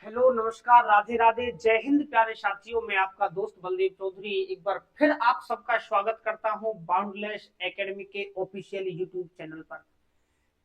Hello, नमस्कार, राधे राधे, जय हिंद प्यारे साथियों। मैं आपका दोस्त बलदेव चौधरी एक बार फिर आप सबका स्वागत करता हूं बाउंडलेस एकेडमी के ऑफिशियल यूट्यूब चैनल पर।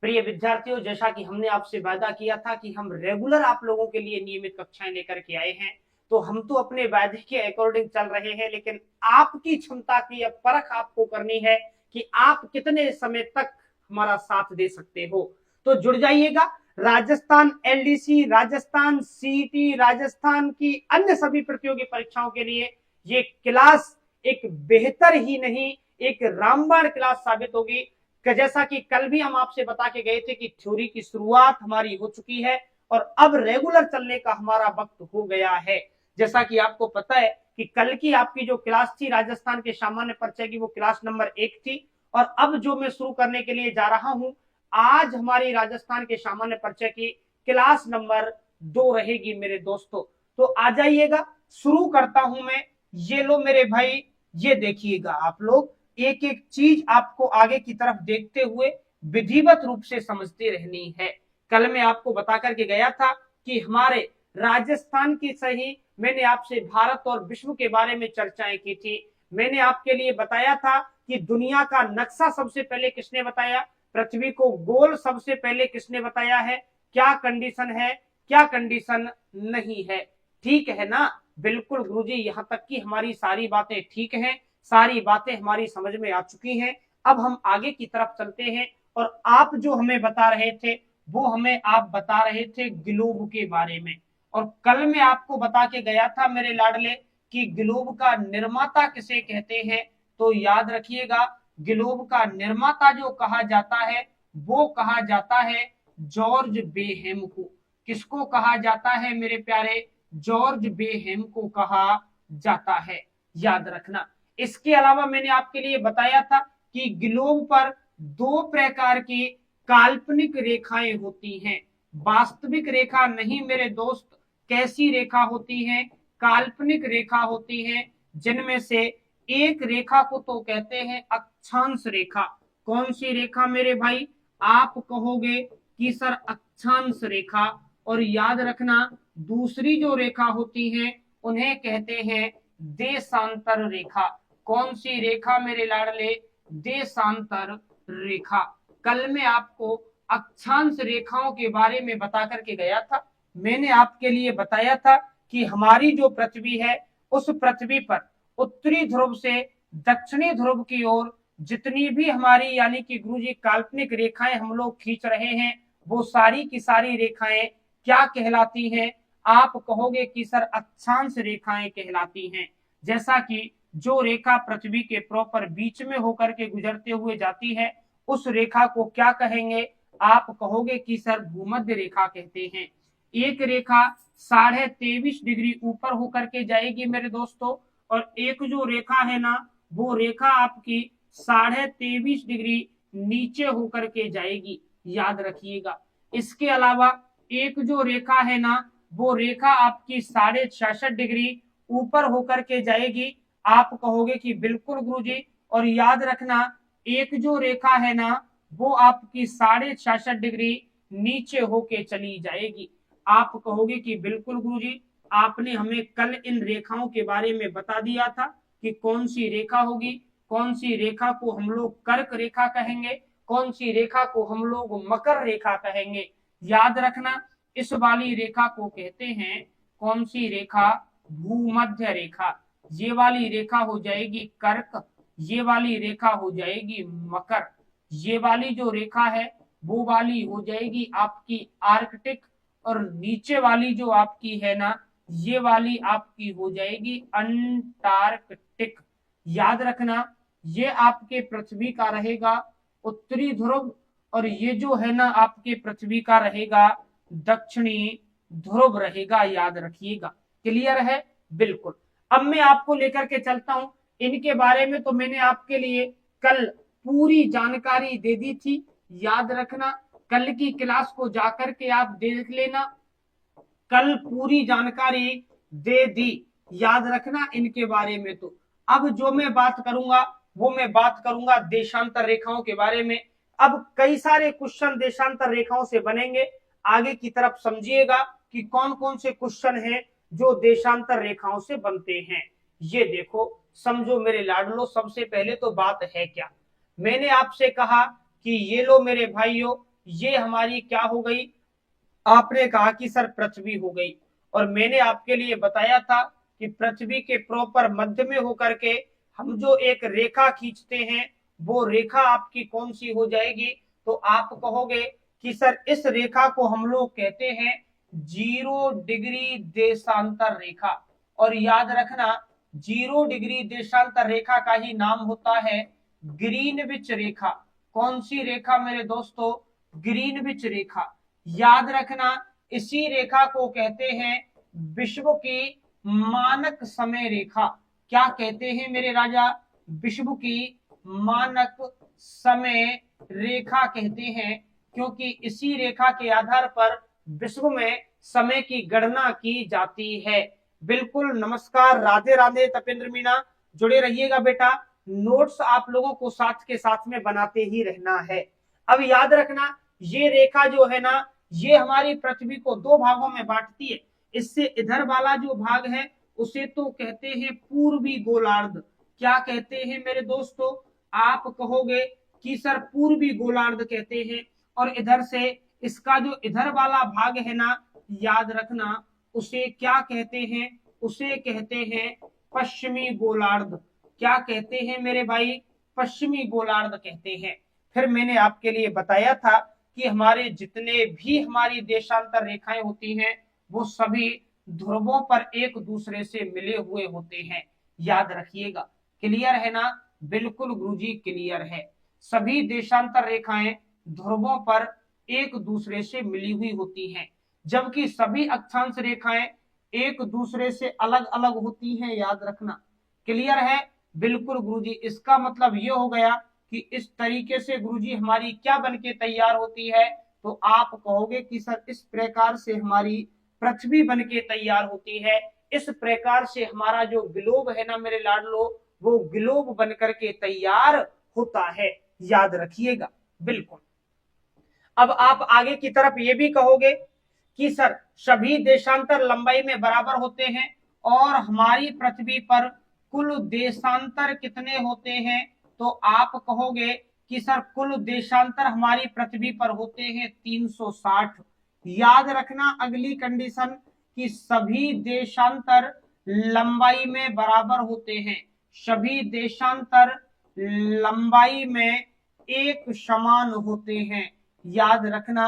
प्रिय विद्यार्थियों, जैसा कि हमने आपसे वादा किया था कि हम रेगुलर आप लोगों के लिए नियमित कक्षाएं लेकर के आए हैं, तो हम तो अपने वादे के अकॉर्डिंग चल रहे हैं, लेकिन आपकी क्षमता की अब परख आपको करनी है कि आप कितने समय तक हमारा साथ दे सकते हो। तो जुड़ जाइएगा। राजस्थान एलडीसी, राजस्थान सीईटी, राजस्थान की अन्य सभी प्रतियोगी परीक्षाओं के लिए ये क्लास एक बेहतर ही नहीं, एक रामबाण क्लास साबित होगी। जैसा कि कल भी हम आपसे बता के गए थे कि थ्योरी की शुरुआत हमारी हो चुकी है और अब रेगुलर चलने का हमारा वक्त हो गया है। जैसा कि आपको पता है कि कल की आपकी जो क्लास थी राजस्थान के सामान्य परिचय की, वो क्लास नंबर 1 थी, और अब जो मैं शुरू करने के लिए जा रहा हूं, आज हमारी राजस्थान के सामान्य परिचय की क्लास नंबर 2 रहेगी मेरे दोस्तों। तो आ जाइएगा, शुरू करता हूं मैं। ये लो मेरे भाई, ये देखिएगा आप लोग, एक एक चीज आपको आगे की तरफ देखते हुए विधिवत रूप से समझते रहनी है। कल मैं आपको बता करके गया था कि हमारे राजस्थान की सही मैंने आपसे भारत और विश्व के बारे में चर्चाएं की थी। मैंने आपके लिए बताया था कि दुनिया का नक्शा सबसे पहले किसने बताया, पृथ्वी को गोल सबसे पहले किसने बताया है, क्या कंडीशन है, क्या कंडीशन नहीं है। ठीक है ना? बिल्कुल गुरुजी, यहां तक की हमारी सारी बातें ठीक हैं, सारी बातें हमारी समझ में आ चुकी हैं। अब हम आगे की तरफ चलते हैं, और आप जो हमें बता रहे थे वो हमें आप बता रहे थे ग्लोब के बारे में। और कल मैं आपको बता के गया था मेरे लाडले कि ग्लोब का निर्माता किसे कहते हैं। तो याद रखिएगा, ग्लोब का निर्माता जो कहा जाता है वो कहा जाता है जॉर्ज बेहेम को। किसको कहा जाता है मेरे प्यारे? जॉर्ज बेहेम को कहा जाता है, याद रखना। इसके अलावा मैंने आपके लिए बताया था कि ग्लोब पर दो प्रकार की काल्पनिक रेखाएं होती हैं, वास्तविक रेखा नहीं मेरे दोस्त। कैसी रेखा होती है? काल्पनिक रेखा होती है, जिनमें से एक रेखा को तो कहते हैं अक्षांश रेखा। कौन सी रेखा मेरे भाई? आप कहोगे कि सर अक्षांश रेखा। और याद रखना, दूसरी जो रेखा होती है उन्हें कहते हैं देशांतर रेखा। कौन सी रेखा मेरे लाडले? देशांतर रेखा। कल मैं आपको अक्षांश रेखाओं के बारे में बता करके गया था। मैंने आपके लिए बताया था कि हमारी जो पृथ्वी है उस पृथ्वी पर उत्तरी ध्रुव से दक्षिणी ध्रुव की ओर जितनी भी हमारी यानी कि गुरुजी काल्पनिक रेखाएं हम लोग खींच रहे हैं, वो सारी की सारी रेखाएं क्या कहलाती हैं? आप कहोगे कि सर अक्षांश रेखाएं कहलाती हैं। जैसा कि जो रेखा पृथ्वी के प्रॉपर बीच में होकर के गुजरते हुए जाती है उस रेखा को क्या कहेंगे? आप कहोगे कि सर भूमध्य रेखा कहते हैं। एक रेखा 23.5 डिग्री ऊपर होकर के जाएगी मेरे दोस्तों, और एक जो रेखा है ना, वो रेखा आपकी 23.5 डिग्री नीचे होकर के जाएगी, याद रखिएगा। इसके अलावा एक जो रेखा है ना, वो रेखा आपकी 66.5 डिग्री ऊपर होकर के जाएगी। आप कहोगे कि बिल्कुल गुरुजी। और याद रखना, एक जो रेखा है ना, वो आपकी 66.5 डिग्री नीचे होके चली जाएगी। आप कहोगे कि बिल्कुल गुरुजी, आपने हमें कल इन रेखाओं के बारे में बता दिया था कि कौन सी रेखा होगी। कौन सी रेखा को हम लोग कर्क रेखा कहेंगे, कौन सी रेखा को हम लोग मकर रेखा कहेंगे। याद रखना, इस वाली रेखा को कहते हैं कौन सी रेखा? भूमध्य रेखा। ये वाली रेखा हो जाएगी कर्क, ये वाली रेखा हो जाएगी मकर, ये वाली जो रेखा है वो वाली हो जाएगी आपकी आर्कटिक, और नीचे वाली जो आपकी है ना, ये वाली आपकी हो जाएगी अंटार्कटिक। याद रखना, ये आपके पृथ्वी का रहेगा उत्तरी ध्रुव, और ये जो है ना आपके पृथ्वी का रहेगा दक्षिणी ध्रुव रहेगा, याद रखिएगा। क्लियर है? बिल्कुल। अब मैं आपको लेकर के चलता हूं इनके बारे में। तो मैंने आपके लिए कल पूरी जानकारी दे दी थी, याद रखना। कल की क्लास को जाकर के आप देख लेना, कल पूरी जानकारी दे दी, याद रखना इनके बारे में। तो अब जो मैं बात करूंगा वो मैं बात करूंगा देशांतर रेखाओं के बारे में। अब कई सारे क्वेश्चन देशांतर रेखाओं से बनेंगे। आगे की तरफ समझिएगा कि कौन कौन से क्वेश्चन हैं जो देशांतर रेखाओं से बनते हैं। ये देखो, समझो मेरे लाडलो, सबसे पहले तो बात है क्या, मैंने आपसे कहा कि ये लो मेरे भाइयों, ये हमारी क्या हो गई, आपने कहा कि सर पृथ्वी हो गई, और मैंने आपके लिए बताया था कि पृथ्वी के प्रॉपर मध्य में होकर के हम जो एक रेखा खींचते हैं वो रेखा आपकी कौन सी हो जाएगी, तो आप कहोगे कि सर इस रेखा को हम लोग कहते हैं 0 डिग्री देशांतर रेखा। और याद रखना, 0 डिग्री देशांतर रेखा का ही नाम होता है ग्रीनविच रेखा। कौन सी रेखा मेरे दोस्तों, ग्रीनविच रेखा। याद रखना, इसी रेखा को कहते हैं विश्व की मानक समय रेखा। क्या कहते हैं मेरे राजा, विश्व की मानक समय रेखा कहते हैं, क्योंकि इसी रेखा के आधार पर विश्व में समय की गणना की जाती है। बिल्कुल, नमस्कार, राधे राधे तपेंद्र मीणा, जुड़े रहिएगा बेटा, नोट्स आप लोगों को साथ के साथ में बनाते ही रहना है। अब याद रखना, ये रेखा जो है ना, ये हमारी पृथ्वी को 2 भागों में बांटती है। इससे इधर वाला जो भाग है उसे तो कहते हैं पूर्वी गोलार्ध। क्या कहते हैं मेरे दोस्तों, आप कहोगे कि सर पूर्वी गोलार्ध कहते हैं, और इधर से इसका जो इधर वाला भाग है ना, याद रखना, उसे क्या कहते हैं, उसे कहते हैं पश्चिमी गोलार्ध। क्या कहते हैं मेरे भाई, पश्चिमी गोलार्ध कहते हैं। फिर मैंने आपके लिए बताया था कि हमारे जितने भी हमारी देशांतर रेखाएं होती हैं वो सभी ध्रुवों पर एक दूसरे से मिले हुए होते हैं। याद रखिएगा, क्लियर है ना, बिल्कुल गुरुजी क्लियर है। सभी देशांतर रेखाएं ध्रुवों पर एक दूसरे से मिली हुई होती हैं, जबकि सभी अक्षांश रेखाएं एक दूसरे से अलग अलग होती हैं। याद रखना, क्लियर है, बिल्कुल गुरुजी। इसका मतलब ये हो गया कि इस तरीके से गुरुजी हमारी क्या बनके तैयार होती है, तो आप कहोगे कि सर इस प्रकार से हमारी पृथ्वी बनके तैयार होती है। इस प्रकार से हमारा जो ग्लोब है ना मेरे लाडलो, वो ग्लोब बनकर के तैयार होता है। याद रखिएगा, बिल्कुल। अब आप आगे की तरफ ये भी कहोगे कि सर सभी देशांतर लंबाई में बराबर होते हैं, और हमारी पृथ्वी पर कुल देशांतर कितने होते हैं, तो आप कहोगे कि सर कुल देशांतर हमारी पृथ्वी पर होते हैं 360। याद रखना अगली कंडीशन कि सभी देशांतर लंबाई में बराबर होते हैं, सभी देशांतर लंबाई में एक समान होते हैं। याद रखना,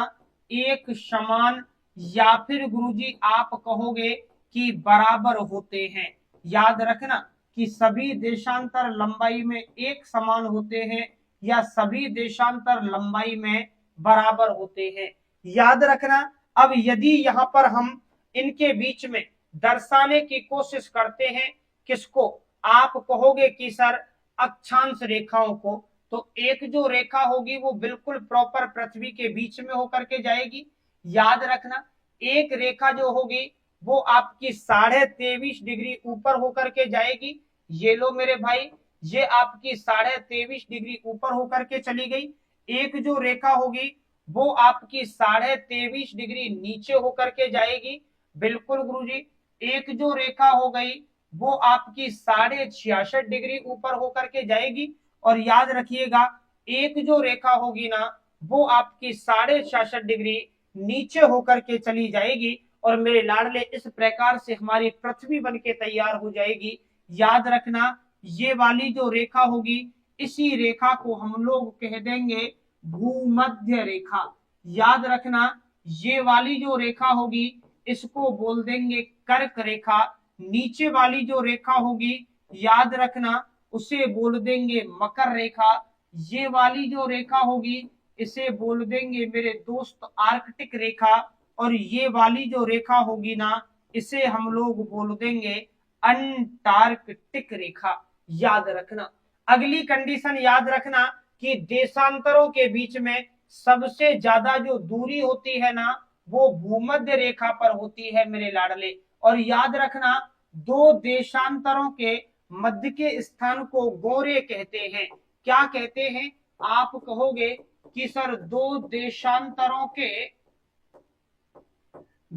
एक समान, या फिर गुरुजी आप कहोगे कि बराबर होते हैं। याद रखना कि सभी देशांतर लंबाई में एक समान होते हैं या सभी देशांतर लंबाई में बराबर होते हैं। याद रखना, अब यदि यहां पर हम इनके बीच में दर्शाने की कोशिश करते हैं, किसको, आप कहोगे कि सर अक्षांश रेखाओं को, तो एक जो रेखा होगी वो बिल्कुल प्रॉपर पृथ्वी के बीच में होकर के जाएगी। याद रखना, एक रेखा जो होगी वो आपकी 23.5 डिग्री ऊपर होकर के जाएगी। ये लो मेरे भाई, ये आपकी 23.5 डिग्री ऊपर होकर के चली गई। एक जो रेखा होगी वो आपकी 23.5 डिग्री नीचे होकर के जाएगी। बिल्कुल गुरुजी, एक जो रेखा हो गई वो आपकी 66.5 डिग्री ऊपर होकर के जाएगी। और याद रखिएगा, एक जो रेखा होगी ना वो आपकी 66.5 डिग्री नीचे होकर के चली जाएगी, और मेरे लाडले इस प्रकार से हमारी पृथ्वी बनके तैयार हो जाएगी। याद रखना, ये वाली जो रेखा होगी, इसी रेखा को हम लोग कह देंगे भूमध्य रेखा। याद रखना, ये वाली जो रेखा होगी इसको बोल देंगे कर्क रेखा। नीचे वाली जो रेखा होगी, याद रखना, उसे बोल देंगे मकर रेखा। ये वाली जो रेखा होगी इसे बोल देंगे मेरे दोस्त आर्कटिक रेखा, और ये वाली जो रेखा होगी ना इसे हम लोग बोल देंगे अंटार्कटिक रेखा। याद रखना, अगली कंडीशन याद रखना कि देशांतरों के बीच में सबसे ज्यादा जो दूरी होती है ना वो भूमध्य रेखा पर होती है मेरे लाडले। और याद रखना, दो देशांतरों के मध्य के स्थान को गोरे कहते हैं। क्या कहते हैं, आप कहोगे कि सर दो देशांतरों के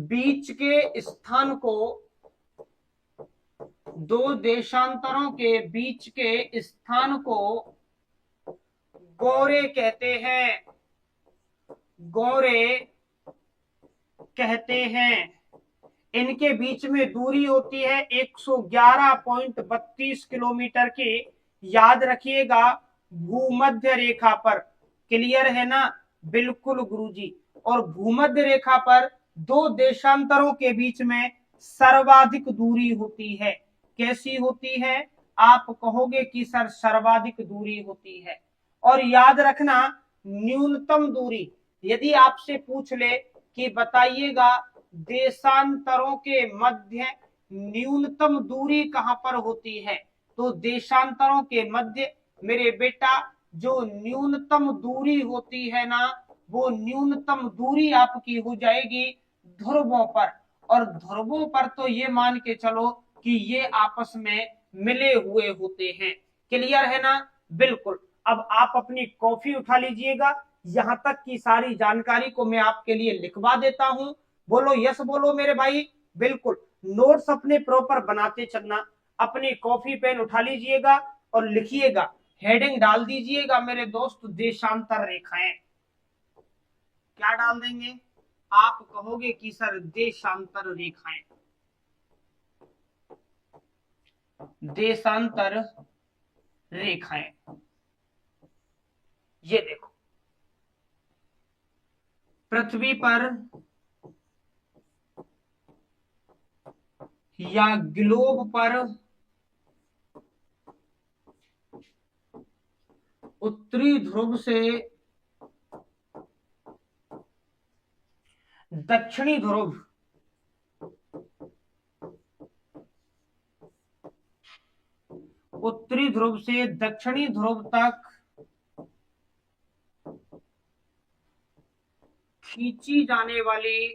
बीच के स्थान को, दो देशांतरों के बीच के स्थान को गोरे कहते हैं, गोरे कहते हैं। इनके बीच में दूरी होती है 111.32 किलोमीटर की। याद रखिएगा, भूमध्य रेखा पर। क्लियर है ना? बिल्कुल गुरुजी। और भूमध्य रेखा पर दो देशांतरों के बीच में सर्वाधिक दूरी होती है। कैसी होती है? आप कहोगे कि सर सर्वाधिक दूरी होती है। और याद रखना, न्यूनतम दूरी, यदि आपसे पूछ ले कि बताइएगा देशांतरों के मध्य न्यूनतम दूरी कहां पर होती है, तो देशांतरों के मध्य मेरे बेटा जो न्यूनतम दूरी होती है ना, वो न्यूनतम दूरी आपकी हो जाएगी ध्रुवों पर। और ध्रुवों पर तो ये मान के चलो कि ये आपस में मिले हुए होते हैं। क्लियर है ना? बिल्कुल। अब आप अपनी कॉफी उठा लीजिएगा, यहां तक की सारी जानकारी को मैं आपके लिए लिखवा देता हूं। बोलो यस, बोलो मेरे भाई। बिल्कुल, नोट्स अपने प्रॉपर बनाते चलना। अपनी कॉफी पेन उठा लीजिएगा और लिखिएगा, हेडिंग डाल दीजिएगा मेरे दोस्त, देशांतर रेखाएं। क्या डाल देंगे? आप कहोगे कि सर देशांतर रेखाएं, देशांतर रेखाएं। ये देखो, पृथ्वी पर या ग्लोब पर उत्तरी ध्रुव से दक्षिणी ध्रुव, उत्तरी ध्रुव से दक्षिणी ध्रुव तक खींची जाने वाली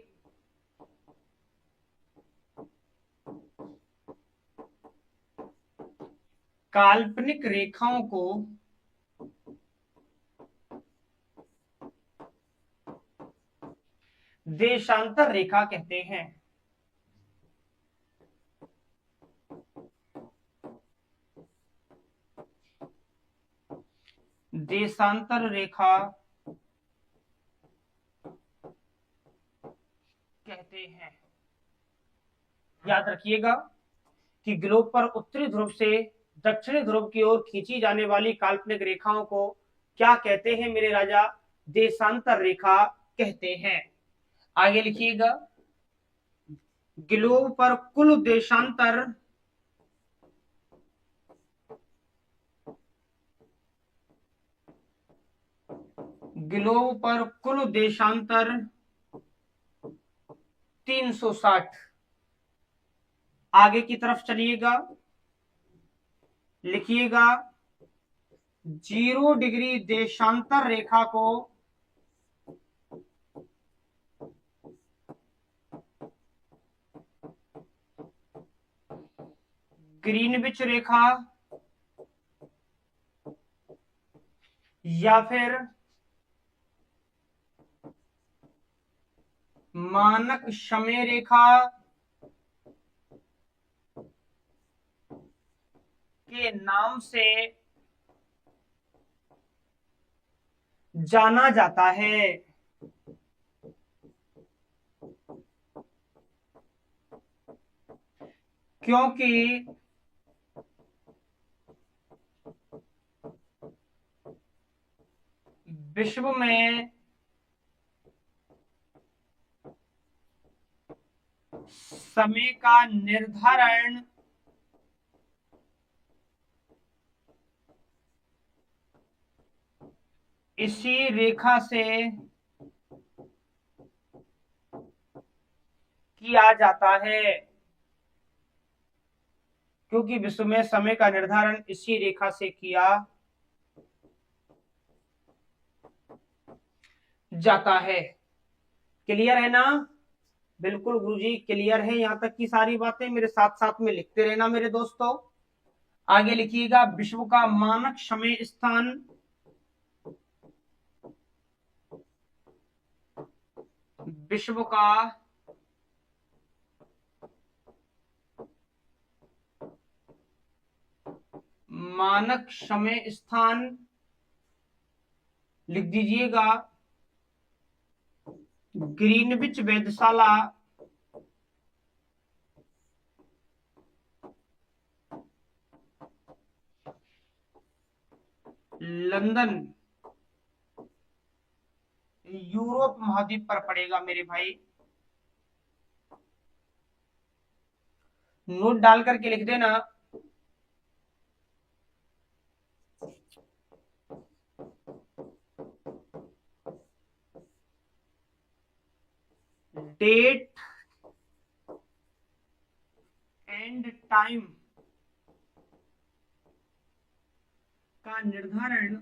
काल्पनिक रेखाओं को देशांतर रेखा कहते हैं। देशांतर रेखा कहते हैं। याद रखिएगा कि ग्लोब पर उत्तरी ध्रुव से दक्षिणी ध्रुव की ओर खींची जाने वाली काल्पनिक रेखाओं को क्या कहते हैं मेरे राजा? देशांतर रेखा कहते हैं। आगे लिखिएगा, ग्लोब पर कुल देशांतर ग्लोब पर कुल देशांतर 360। आगे की तरफ चलिएगा, लिखिएगा 0 डिग्री देशांतर रेखा को ग्रीनविच रेखा या फिर मानक समय रेखा के नाम से जाना जाता है। क्योंकि विश्व में समय का निर्धारण इसी रेखा से किया जाता है। क्योंकि विश्व में समय का निर्धारण इसी रेखा से किया जाता है। क्लियर है ना? बिल्कुल गुरुजी, क्लियर है। यहां तक की सारी बातें मेरे साथ साथ में लिखते रहना मेरे दोस्तों। आगे लिखिएगा, विश्व का मानक समय स्थान विश्व का मानक समय स्थान लिख दीजिएगा ग्रीनविच वेधशाला, लंदन, यूरोप महाद्वीप पर पड़ेगा मेरे भाई। नोट डाल करके लिख देना। डेट एंड टाइम का निर्धारण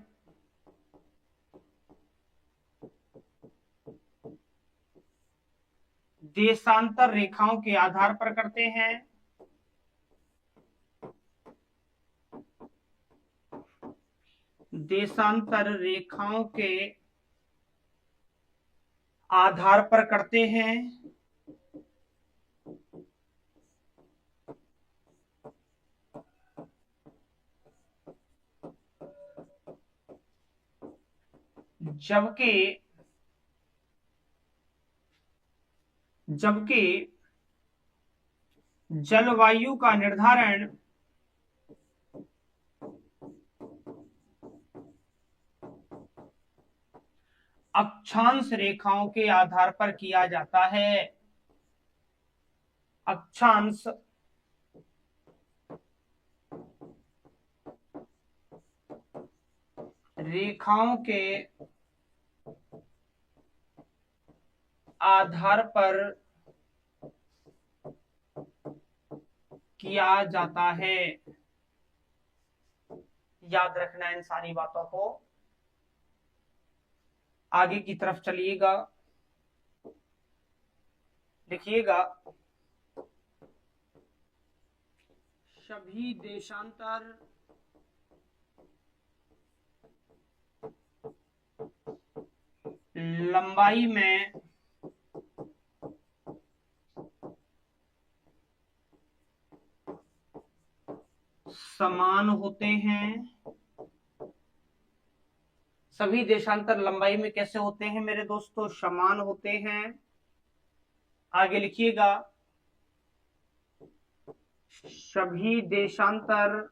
देशांतर रेखाओं के आधार पर करते हैं। देशांतर रेखाओं के आधार पर करते हैं। जबकि जलवायु का निर्धारण अक्षांश रेखाओं के आधार पर किया जाता है। अक्षांश रेखाओं के आधार पर किया जाता है। याद रखना इन सारी बातों को। आगे की तरफ चलिएगा, लिखिएगा सभी देशांतर लंबाई में समान होते हैं। सभी देशांतर लंबाई में कैसे होते हैं मेरे दोस्तों? समान होते हैं। आगे लिखिएगा सभी देशांतर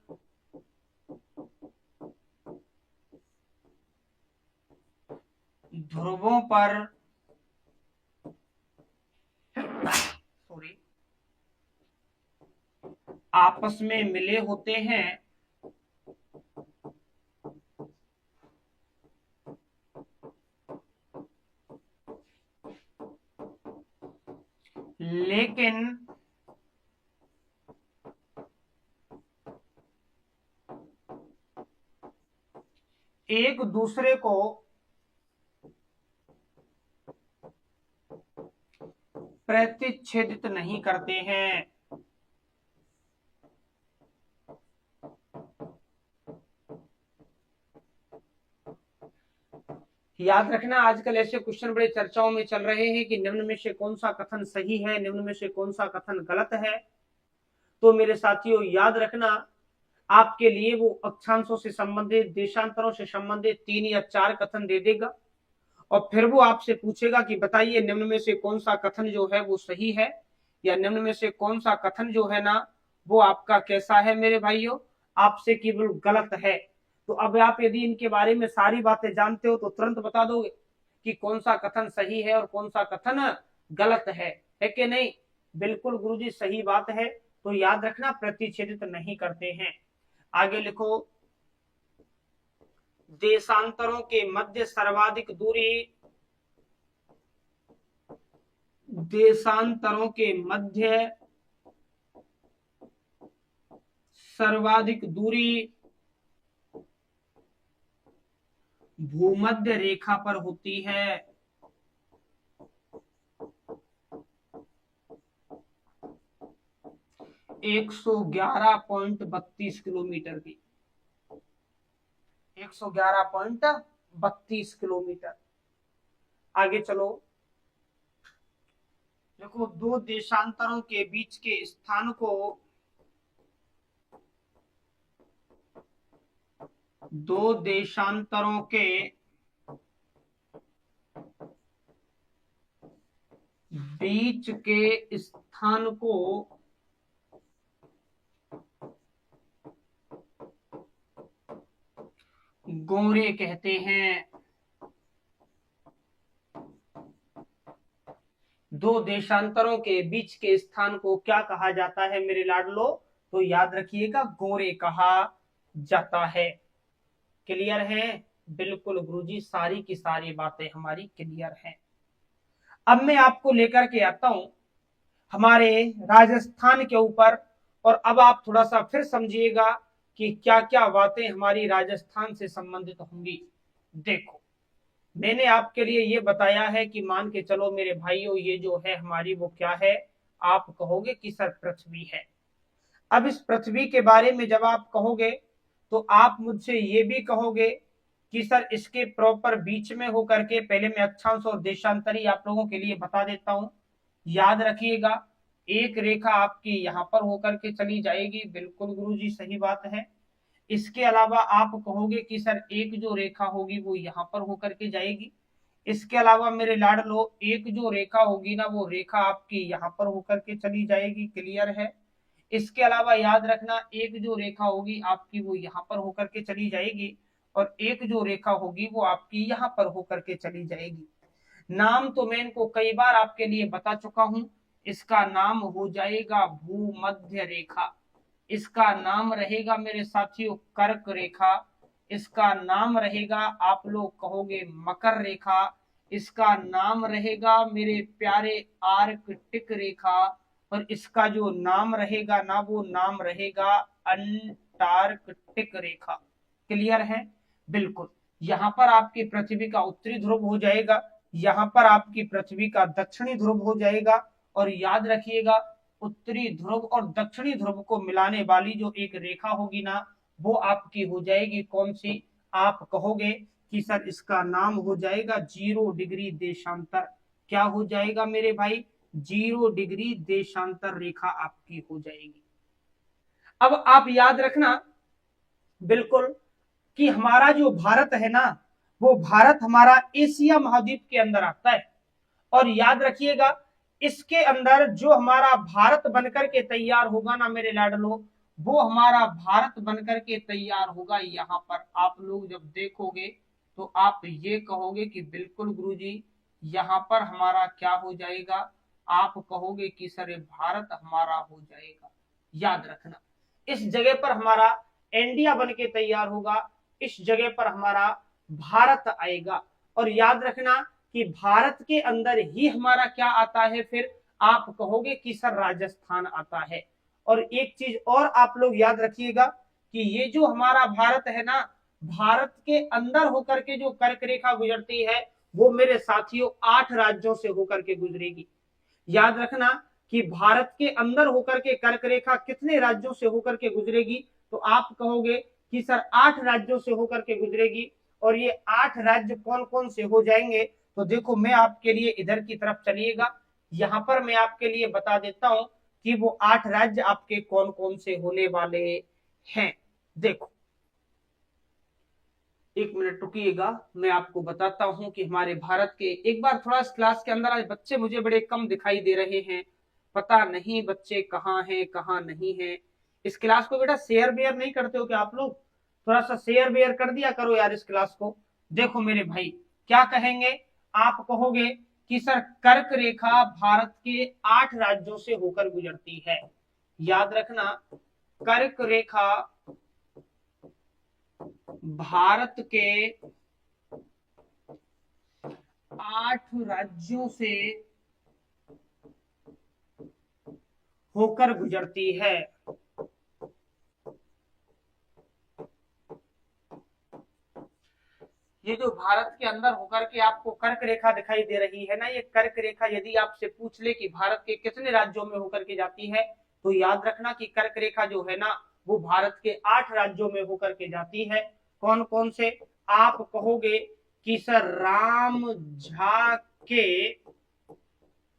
ध्रुवों पर आपस में मिले होते हैं। लेकिन एक दूसरे को प्रतिच्छेदित नहीं करते हैं। याद रखना, आजकल ऐसे क्वेश्चन बड़े चर्चाओं में चल रहे हैं कि निम्न में से कौन सा कथन सही है, निम्न में से कौन सा कथन गलत है। तो मेरे साथियों याद रखना, आपके लिए वो अक्षांशों से संबंधित, देशांतरों से संबंधित 3 या 4 कथन दे देगा और फिर वो आपसे पूछेगा कि बताइए निम्न में से कौन सा कथन जो है वो सही है या निम्न में से कौन सा कथन जो है ना वो आपका कैसा है मेरे भाइयों, आपसे केवल गलत है। तो अब आप यदि इनके बारे में सारी बातें जानते हो तो तुरंत बता दोगे कि कौन सा कथन सही है और कौन सा कथन गलत है कि नहीं? बिल्कुल गुरुजी सही बात है। तो याद रखना, प्रतिच्छेदित नहीं करते हैं। आगे लिखो देशांतरों के मध्य सर्वाधिक दूरी, देशांतरों के मध्य सर्वाधिक दूरी भूमध्य रेखा पर होती है। 111.32 किलोमीटर की, 111.32 किलोमीटर। आगे चलो, देखो दो देशांतरों के बीच के स्थान को दो देशांतरों के बीच के स्थान को गोरे कहते हैं। दो देशांतरों के बीच के स्थान को क्या कहा जाता है मेरे लाडलो? तो याद रखिएगा, गोरे कहा जाता है। क्लियर है? बिल्कुल गुरुजी, सारी की सारी बातें हमारी क्लियर हैं। अब मैं आपको लेकर के आता हूं हमारे राजस्थान के ऊपर, और अब आप थोड़ा सा फिर समझिएगा कि क्या क्या बातें हमारी राजस्थान से संबंधित होंगी। देखो, मैंने आपके लिए ये बताया है कि मान के चलो मेरे भाइयों, ये जो है हमारी वो क्या है, आप कहोगे कि सर पृथ्वी है। अब इस पृथ्वी के बारे में जब आप कहोगे तो आप मुझसे ये भी कहोगे कि सर इसके प्रॉपर बीच में होकर के, पहले मैं अक्षांश और देशांतरी आप लोगों के लिए बता देता हूं। याद रखिएगा, एक रेखा आपकी यहां पर होकर के चली जाएगी। बिल्कुल गुरुजी, सही बात है। इसके अलावा आप कहोगे कि सर एक जो रेखा होगी वो यहां पर होकर के जाएगी। इसके अलावा मेरे लाडलो, एक जो रेखा होगी ना, वो रेखा आपकी यहां पर होकर के चली जाएगी। क्लियर है? इसके अलावा याद रखना, एक जो रेखा होगी आपकी वो यहां पर होकर के चली जाएगी, और एक जो रेखा होगी वो आपकी यहां पर होकर के चली जाएगी। नाम तो मैं इनको कई बार आपके लिए बता चुका हूं। इसका नाम हो जाएगा भूमध्य रेखा। इसका नाम रहेगा मेरे साथियों कर्क रेखा। इसका नाम रहेगा, आप लोग कहोगे, मकर रेखा। इसका नाम रहेगा मेरे प्यारे आर्कटिक रेखा। और इसका जो नाम रहेगा ना, वो नाम रहेगा अंटार्कटिक रेखा। क्लियर है? बिल्कुल। यहां पर आपकी पृथ्वी का उत्तरी ध्रुव हो जाएगा, यहां पर आपकी पृथ्वी का दक्षिणी ध्रुव हो जाएगा। और याद रखिएगा, उत्तरी ध्रुव और दक्षिणी ध्रुव को मिलाने वाली जो एक रेखा होगी ना, वो आपकी हो जाएगी कौन सी? आप कहोगे कि सर इसका नाम हो जाएगा 0 डिग्री देशांतर। क्या हो जाएगा मेरे भाई? 0 डिग्री देशांतर रेखा आपकी हो जाएगी। अब आप याद रखना बिल्कुल कि हमारा जो भारत है ना, वो भारत हमारा एशिया महाद्वीप के अंदर आता है। और याद रखिएगा, इसके अंदर जो हमारा भारत बनकर के तैयार होगा ना मेरे लाडलो, वो हमारा भारत बनकर के तैयार होगा यहाँ पर। आप लोग जब देखोगे तो आप ये कहोगे कि बिल्कुल गुरुजी, यहाँ पर हमारा क्या हो जाएगा? आप कहोगे कि सर ये भारत हमारा हो जाएगा। याद रखना, इस जगह पर हमारा इंडिया बन के तैयार होगा, इस जगह पर हमारा भारत आएगा। और याद रखना कि भारत के अंदर ही हमारा क्या आता है फिर? आप कहोगे कि सर राजस्थान आता है। और एक चीज और आप लोग याद रखिएगा कि ये जो हमारा भारत है ना, भारत के अंदर होकर के जो कर्क रेखा गुजरती है, वो मेरे साथियों 8 राज्यों से होकर के गुजरेगी। याद रखना कि भारत के अंदर होकर के कर्क रेखा कितने राज्यों से होकर के गुजरेगी? तो आप कहोगे कि सर 8 राज्यों से होकर के गुजरेगी। और ये 8 राज्य कौन कौन से हो जाएंगे? तो देखो, मैं आपके लिए इधर की तरफ चलिएगा, यहां पर मैं आपके लिए बता देता हूं कि वो 8 राज्य आपके कौन कौन से होने वाले हैं। देखो, एक मिनट रुकिएगा, मैं आपको बताता हूं कि हमारे भारत के, एक बार थोड़ा इस क्लास के अंदर आज बच्चे मुझे बड़े कम दिखाई दे रहे हैं। पता नहीं बच्चे कहाँ हैं कहाँ नहीं है। इस क्लास को बेटा शेयर बेयर नहीं करते हो क्या आप लोग? थोड़ा सा शेयर बेयर कर दिया करो यार इस क्लास को। देखो मेरे भाई, क्या कहेंगे? आप कहोगे कि सर कर्क रेखा भारत के 8 राज्यों से होकर गुजरती है। याद रखना, कर्क रेखा भारत के 8 राज्यों से होकर गुजरती है। ये जो भारत के अंदर होकर के आपको कर्क रेखा दिखाई दे रही है ना, ये कर्क रेखा यदि आपसे पूछ ले कि भारत के कितने राज्यों में होकर के जाती है, तो याद रखना कि कर्क रेखा जो है ना, वो भारत के 8 राज्यों में होकर के जाती है। कौन कौन से? आप कहोगे कि सर राम झा के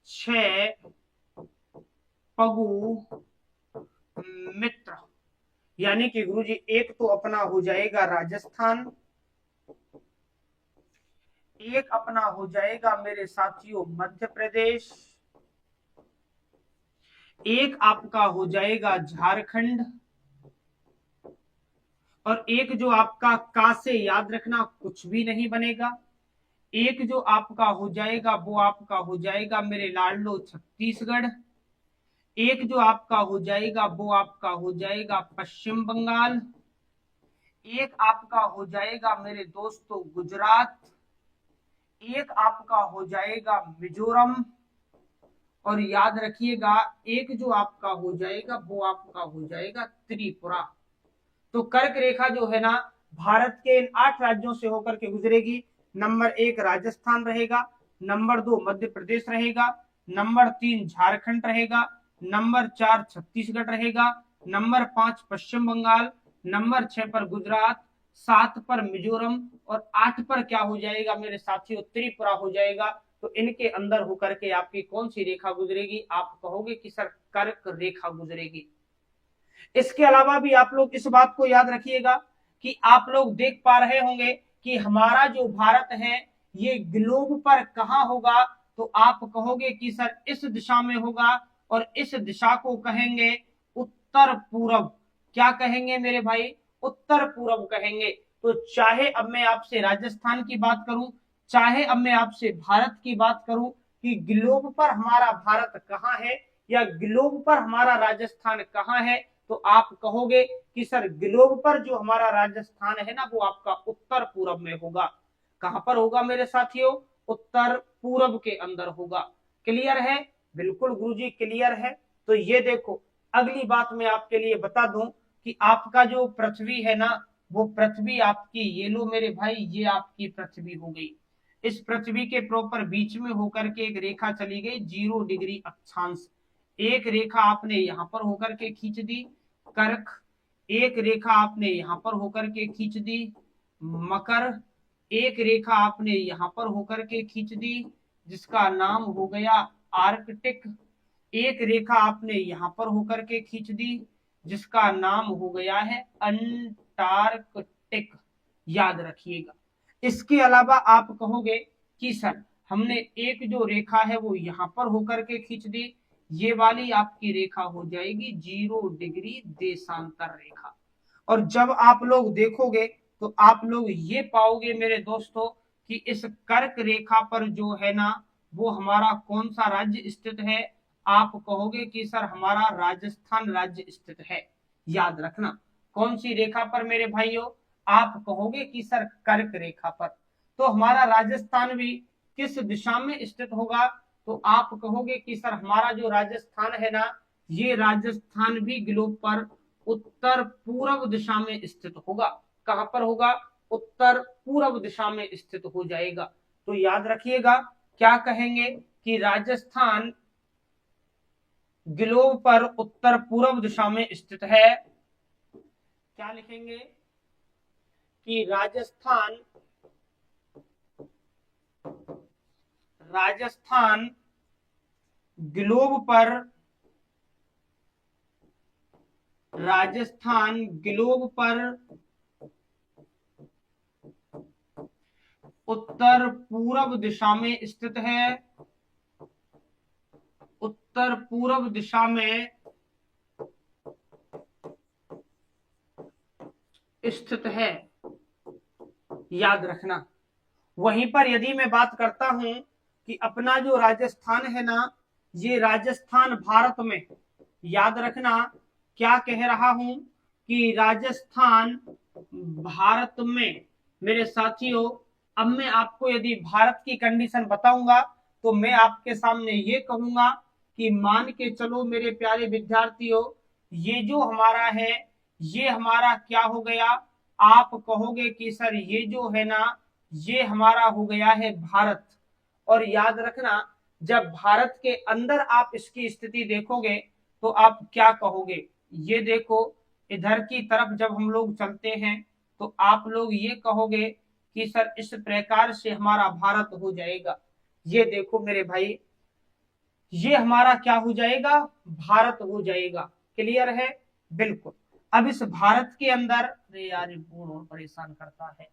6 पगु मित्र। यानी कि गुरुजी एक तो अपना हो जाएगा राजस्थान, एक अपना हो जाएगा मेरे साथियों मध्य प्रदेश, एक आपका हो जाएगा झारखंड, और एक जो आपका का से याद रखना कुछ भी नहीं बनेगा, एक जो आपका हो जाएगा वो आपका हो जाएगा मेरे लाडलो छत्तीसगढ़, एक जो आपका हो जाएगा वो आपका हो जाएगा पश्चिम बंगाल, एक आपका हो जाएगा मेरे दोस्तों गुजरात, एक आपका हो जाएगा मिजोरम, और याद रखिएगा एक जो आपका हो जाएगा वो आपका हो जाएगा त्रिपुरा। तो कर्क रेखा जो है ना भारत के इन 8 राज्यों से होकर के गुजरेगी। नंबर 1 राजस्थान रहेगा, नंबर 2 मध्य प्रदेश रहेगा, नंबर 3 झारखंड रहेगा, नंबर 4 छत्तीसगढ़ रहेगा, नंबर 5 पश्चिम बंगाल, नंबर 6 पर गुजरात, 7 पर मिजोरम, और 8 पर क्या हो जाएगा मेरे साथियों त्रिपुरा हो जाएगा। तो इनके अंदर होकर के आपकी कौन सी रेखा गुजरेगी? आप कहोगे कि सर कर्क रेखा गुजरेगी। इसके अलावा भी आप लोग इस बात को याद रखिएगा कि आप लोग देख पा रहे होंगे कि हमारा जो भारत है ये ग्लोब पर कहां होगा? तो आप कहोगे कि सर इस दिशा में होगा, और इस दिशा को कहेंगे उत्तर पूरब। क्या कहेंगे मेरे भाई? उत्तर पूरब कहेंगे। तो चाहे अब मैं आपसे राजस्थान की बात करूं, चाहे अब मैं आपसे भारत की बात करूं कि ग्लोब पर हमारा भारत कहां है या ग्लोब पर हमारा राजस्थान कहां है, तो आप कहोगे कि सर ग्लोब पर जो हमारा राजस्थान है ना वो आपका उत्तर पूरब में होगा। कहां पर होगा मेरे साथियों? उत्तर पूरब के अंदर होगा। क्लियर है? बिल्कुल गुरुजी क्लियर है। तो ये देखो अगली बात मैं आपके लिए बता दूं कि आपका जो पृथ्वी है ना वो पृथ्वी आपकी, ये लो मेरे भाई, ये आपकी पृथ्वी हो गई। इस पृथ्वी के प्रॉपर बीच में होकर के एक रेखा चली गई 0 डिग्री अक्षांश। एक रेखा आपने यहां पर होकर के खींच दी कर्क, एक रेखा आपने यहां पर होकर के खींच दी मकर, एक रेखा आपने यहां पर होकर के खींच दी जिसका नाम हो गया आर्कटिक, एक रेखा आपने यहां पर होकर के खींच दी जिसका नाम हो गया है अंटार्कटिक। याद रखिएगा। इसके अलावा आप कहोगे कि सर हमने एक जो रेखा है वो यहां पर होकर के खींच दी, ये वाली आपकी रेखा हो जाएगी 0 डिग्री देशांतर रेखा। और जब आप लोग देखोगे तो आप लोग ये पाओगे मेरे दोस्तों कि इस कर्क रेखा पर जो है ना वो हमारा कौन सा राज्य स्थित है? आप कहोगे कि सर हमारा राजस्थान राज्य स्थित है। याद रखना कौन सी रेखा पर मेरे भाइयों? आप कहोगे कि सर कर्क रेखा पर। तो हमारा राजस्थान भी किस दिशा में स्थित होगा? तो आप कहोगे कि सर हमारा जो राजस्थान है ना ये राजस्थान भी ग्लोब पर उत्तर पूर्व दिशा में स्थित होगा। कहां पर होगा? उत्तर पूर्व दिशा में स्थित हो जाएगा। तो याद रखिएगा क्या कहेंगे कि राजस्थान ग्लोब पर उत्तर पूर्व दिशा में स्थित है। क्या लिखेंगे कि राजस्थान ग्लोब पर राजस्थान ग्लोब पर उत्तर पूर्व दिशा में स्थित है। उत्तर पूर्व दिशा में स्थित है। याद रखना। वहीं पर यदि मैं बात करता हूं कि अपना जो राजस्थान है ना ये राजस्थान भारत में, याद रखना क्या कह रहा हूं कि राजस्थान भारत में मेरे साथियों। अब मैं आपको यदि भारत की कंडीशन बताऊंगा तो मैं आपके सामने ये कहूंगा कि मान के चलो मेरे प्यारे विद्यार्थियों ये जो हमारा है ये हमारा क्या हो गया? आप कहोगे कि सर ये जो है ना ये हमारा हो गया है भारत। और याद रखना जब भारत के अंदर आप इसकी स्थिति देखोगे तो आप क्या कहोगे? ये देखो इधर की तरफ जब हम लोग चलते हैं तो आप लोग ये कहोगे कि सर इस प्रकार से हमारा भारत हो जाएगा। ये देखो मेरे भाई ये हमारा क्या हो जाएगा? भारत हो जाएगा। क्लियर है? बिल्कुल। अब इस भारत के अंदर, अरे यार ये बोर्ड और परेशान करता है।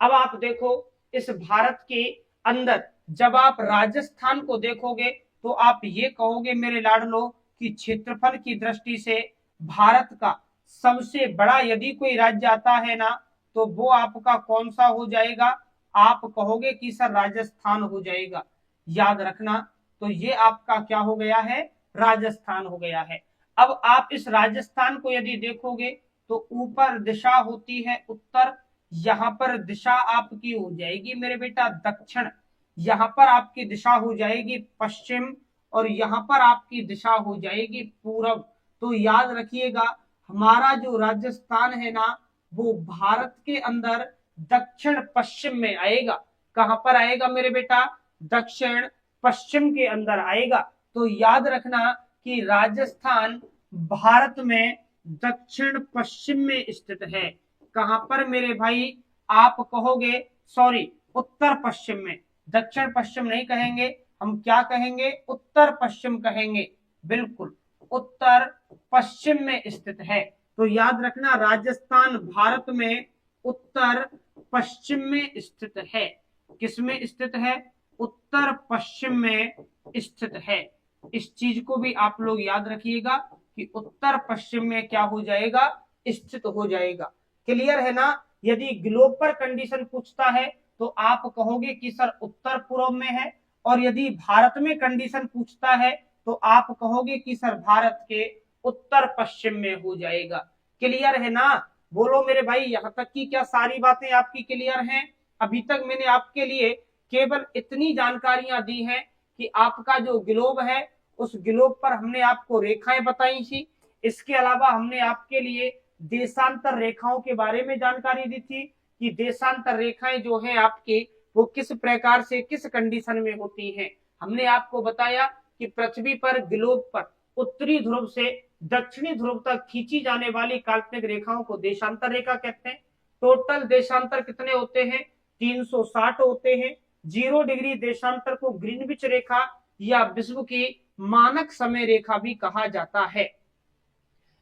अब आप देखो इस भारत के अंदर जब आप राजस्थान को देखोगे तो आप ये कहोगे मेरे लाडलो कि क्षेत्रफल की दृष्टि से भारत का सबसे बड़ा यदि कोई राज्य आता है ना तो वो आपका कौन सा हो जाएगा, आप कहोगे कि सर राजस्थान हो जाएगा। याद रखना, तो ये आपका क्या हो गया है, राजस्थान हो गया है। अब आप इस राजस्थान को यदि देखोगे तो ऊपर दिशा होती है उत्तर, यहां पर दिशा आपकी हो जाएगी मेरे बेटा दक्षिण, यहां पर आपकी दिशा हो जाएगी पश्चिम, और यहां पर आपकी दिशा हो जाएगी पूरब। तो याद रखिएगा हमारा जो राजस्थान है ना वो भारत के अंदर दक्षिण पश्चिम में आएगा। कहां पर आएगा मेरे बेटा, दक्षिण पश्चिम के अंदर आएगा। तो याद रखना कि राजस्थान भारत में दक्षिण पश्चिम में स्थित है। कहां पर मेरे भाई, आप कहोगे सॉरी उत्तर पश्चिम में, दक्षिण पश्चिम नहीं कहेंगे, हम क्या कहेंगे, उत्तर पश्चिम कहेंगे। बिल्कुल उत्तर पश्चिम में स्थित है। तो याद रखना राजस्थान भारत में उत्तर पश्चिम में स्थित है। किसमें स्थित है, उत्तर पश्चिम में स्थित है। इस चीज को भी आप लोग याद रखिएगा कि उत्तर पश्चिम में क्या हो जाएगा, स्थित हो जाएगा। क्लियर है ना। यदि ग्लोब पर कंडीशन पूछता है तो आप कहोगे कि सर उत्तर पूर्व में है, और यदि भारत में कंडीशन पूछता है तो आप कहोगे कि सर भारत के उत्तर पश्चिम में हो जाएगा। क्लियर है ना, बोलो मेरे भाई यहां तक की क्या सारी बातें आपकी क्लियर हैं। अभी तक मैंने आपके लिए केवल इतनी जानकारियां दी हैं कि आपका जो ग्लोब है उस ग्लोब पर हमने आपको रेखाएं बताई थी। इसके अलावा हमने आपके लिए देशांतर रेखाओं के बारे में जानकारी दी थी कि देशांतर रेखाएं जो हैं आपकी वो किस प्रकार से किस कंडीशन में होती हैं। हमने आपको बताया कि पृथ्वी पर ग्लोब पर उत्तरी ध्रुव से दक्षिणी ध्रुव तक खींची जाने वाली काल्पनिक रेखाओं को देशांतर रेखा कहते हैं। टोटल देशांतर कितने होते हैं, 360 होते हैं। 0 डिग्री देशांतर को ग्रीनविच रेखा या विश्व की मानक समय रेखा भी कहा जाता है।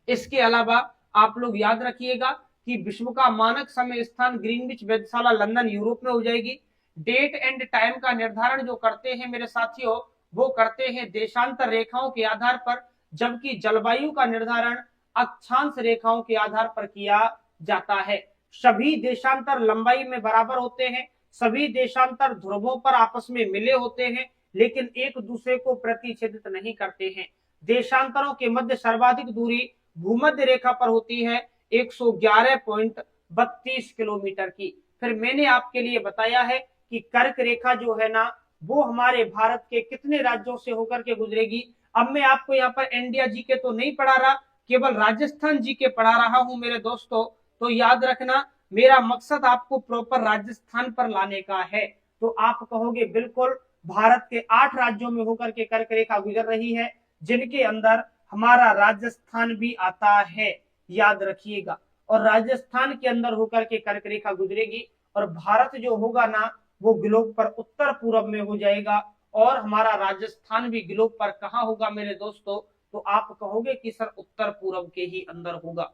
इसके अलावा आप लोग याद रखिएगा कि विश्व का मानक समय स्थान ग्रीनविच वेधशाला लंदन यूरोप में हो जाएगी। डेट एंड टाइम का निर्धारण जो करते हैं मेरे साथियों वो करते हैं देशांतर रेखाओं के आधार पर, जबकि जलवायु का निर्धारण अक्षांश रेखाओं के आधार पर किया जाता है। सभी देशांतर लंबाई में बराबर होते हैं, सभी देशांतर ध्रुवों पर आपस में मिले होते हैं, लेकिन एक दूसरे को प्रतिच्छेदित नहीं करते हैं। देशांतरों के मध्य सर्वाधिक दूरी भूमध्य रेखा पर होती है 111.32 किलोमीटर की। फिर मैंने आपके लिए बताया है कि कर्क रेखा जो है ना वो हमारे भारत के कितने राज्यों से होकर के गुजरेगी। अब मैं आपको यहाँ पर इंडिया जी के तो नहीं पढ़ा रहा, केवल राजस्थान जी के पढ़ा रहा हूं मेरे दोस्तों। तो याद रखना मेरा मकसद आपको प्रॉपर राजस्थान पर लाने का है। तो आप कहोगे बिल्कुल भारत के 8 राज्यों में होकर के कर्क रेखा गुजर रही है, जिनके अंदर हमारा राजस्थान भी आता है। याद रखिएगा, और राजस्थान के अंदर होकर के कर्क रेखा गुजरेगी, और भारत जो होगा ना वो ग्लोब पर उत्तर पूर्व में हो जाएगा, और हमारा राजस्थान भी ग्लोब पर कहां होगा मेरे दोस्तों, तो आप कहोगे कि सर उत्तर पूर्व के ही अंदर होगा।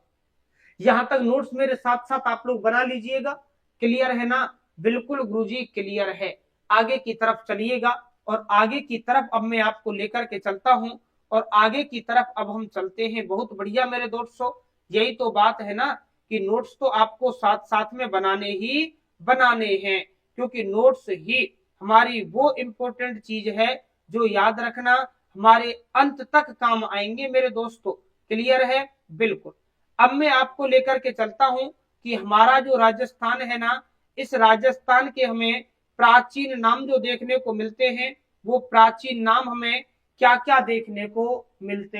यहां तक नोट्स मेरे साथ साथ आप लोग बना लीजिएगा। क्लियर है ना, बिल्कुल गुरुजी क्लियर है। आगे की तरफ चलिएगा, और आगे की तरफ अब मैं आपको लेकर के चलता हूं, और आगे की तरफ अब हम चलते हैं। बहुत बढ़िया मेरे दोस्तों, यही तो बात है ना कि नोट्स तो आपको साथ साथ में बनाने ही बनाने हैं, क्योंकि नोट्स ही हमारी वो इंपॉर्टेंट चीज है जो याद रखना हमारे अंत तक काम आएंगे मेरे दोस्तों। क्लियर है, बिल्कुल। अब मैं आपको लेकर के चलता हूं कि हमारा जो राजस्थान है ना, इस राजस्थान के हमें प्राचीन नाम जो देखने को मिलते हैं, वो प्राचीन नाम हमें क्या क्या देखने को मिलते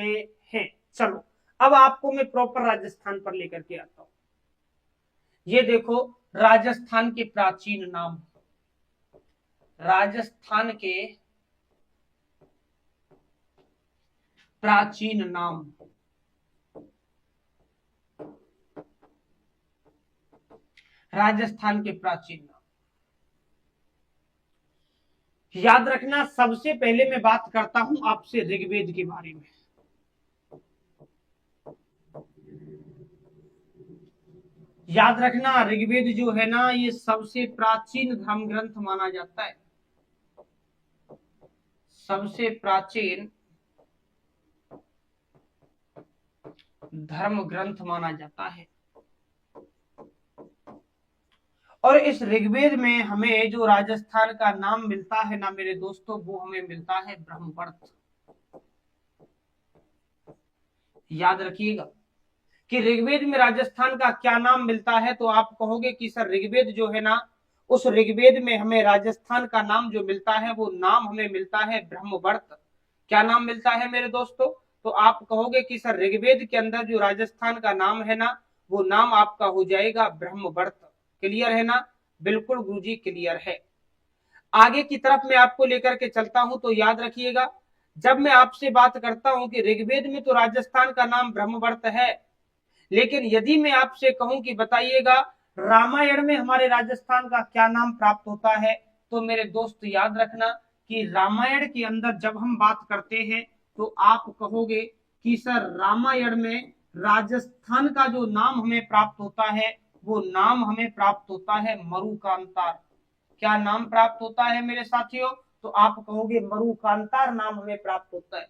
हैं। चलो अब आपको मैं प्रॉपर राजस्थान पर लेकर के आता हूं। ये देखो राजस्थान के प्राचीन नाम, राजस्थान के प्राचीन नाम। राजस्थान के प्राचीन नाम याद रखना। सबसे पहले मैं बात करता हूं आपसे ऋग्वेद के बारे में। याद रखना ऋग्वेद जो है ना ये सबसे प्राचीन धर्म ग्रंथ माना जाता है, सबसे प्राचीन धर्म ग्रंथ माना जाता है। और इस ऋग्वेद में हमें जो राजस्थान का नाम मिलता है ना मेरे दोस्तों, वो हमें मिलता है ब्रह्मवर्त। याद रखिएगा कि ऋग्वेद में राजस्थान का क्या नाम मिलता है, तो आप कहोगे कि सर ऋग्वेद जो है ना, उस ऋग्वेद में हमें राजस्थान का नाम जो मिलता है वो नाम हमें मिलता है ब्रह्मवर्त। क्या नाम मिलता है मेरे दोस्तों? तो आप कहोगे कि सर ऋग्वेद के अंदर जो राजस्थान का नाम है ना, वो नाम आपका हो जाएगा ब्रह्मवर्त। क्लियर है ना? बिल्कुल गुरुजी क्लियर है। आगे की तरफ मैं आपको लेकर के चलता हूं, तो याद रखिएगा जब मैं आपसे बात करता हूं कि ऋग्वेद में तो राजस्थान का नाम ब्रह्मवर्त है, लेकिन यदि मैं आपसे कहूं कि बताइएगा रामायण में हमारे राजस्थान का क्या नाम प्राप्त होता है, तो मेरे दोस्त याद रखना कि रामायण के अंदर जब हम बात करते हैं तो आप कहोगे कि सर रामायण में राजस्थान का जो नाम हमें प्राप्त होता है वो नाम हमें प्राप्त होता है मरुकांतार। क्या नाम प्राप्त होता है मेरे साथियों? तो आप कहोगे मरुकांतार नाम हमें प्राप्त होता है।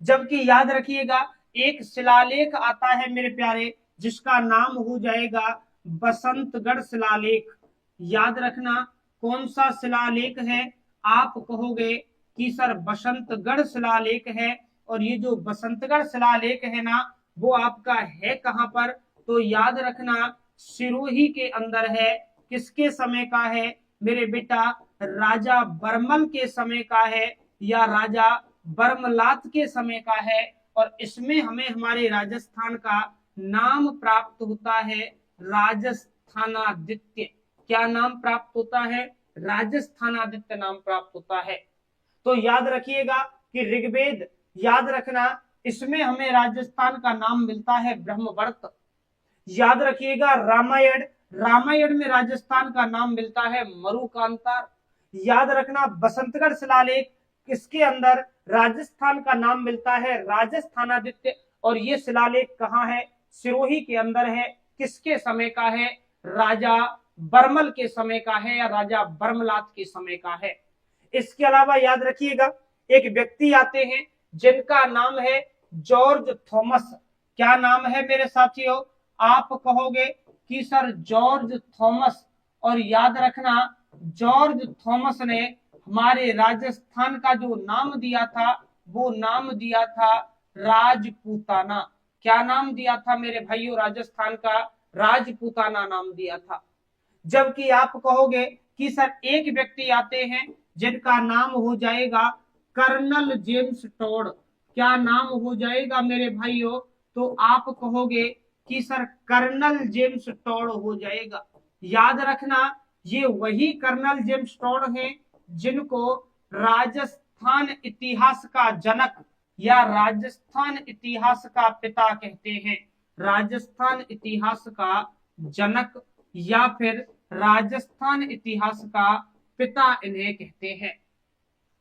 जबकि याद रखिएगा एक शिलालेख आता है मेरे प्यारे, जिसका नाम हो जाएगा बसंतगढ़ शिलालेख। याद रखना कौन सा शिलालेख है? आप कहोगे कि सर बसंतगढ़ शिलालेख है। और ये जो बसंतगढ़ शिलालेख है ना, वो आपका है कहां पर? तो याद रखना सिरोही के अंदर है। किसके समय का है मेरे बेटा? राजा बर्मल के समय का है या राजा बर्मलात के समय का है। और इसमें हमें हमारे राजस्थान का नाम प्राप्त होता है राजस्थानादित्य। क्या नाम प्राप्त होता है? राजस्थानादित्य नाम प्राप्त होता है। तो याद रखिएगा कि ऋग्वेद, याद रखना इसमें हमें राजस्थान का नाम मिलता है ब्रह्मवर्त। याद रखिएगा रामायण, रामायण में राजस्थान का नाम मिलता है मरुकांतार। याद रखना बसंतगढ़ शिलालेख, इसके अंदर राजस्थान का नाम मिलता है राजस्थानादित्य। और ये शिलालेख कहाँ है? सिरोही के अंदर है। किसके समय का है? राजा बर्मल के समय का है या राजा बर्मलात के समय का है। इसके अलावा याद रखिएगा एक व्यक्ति आते हैं जिनका नाम है जॉर्ज थॉमस। क्या नाम है मेरे साथियों? आप कहोगे कि सर जॉर्ज थॉमस। और याद रखना जॉर्ज थॉमस ने हमारे राजस्थान का जो नाम दिया था वो नाम दिया था राजपूताना। क्या नाम दिया था मेरे भाइयों? राजस्थान का राजपूताना नाम दिया था। जबकि आप कहोगे कि सर एक व्यक्ति आते हैं जिनका नाम हो जाएगा कर्नल जेम्स टॉड। क्या नाम हो जाएगा मेरे भाइयों? तो आप कहोगे कि सर कर्नल जेम्स टॉड हो जाएगा। याद रखना ये वही कर्नल जेम्स टॉड हैं जिनको राजस्थान इतिहास का जनक या राजस्थान इतिहास का पिता कहते हैं। राजस्थान इतिहास का जनक या फिर राजस्थान इतिहास का पिता इन्हें कहते हैं।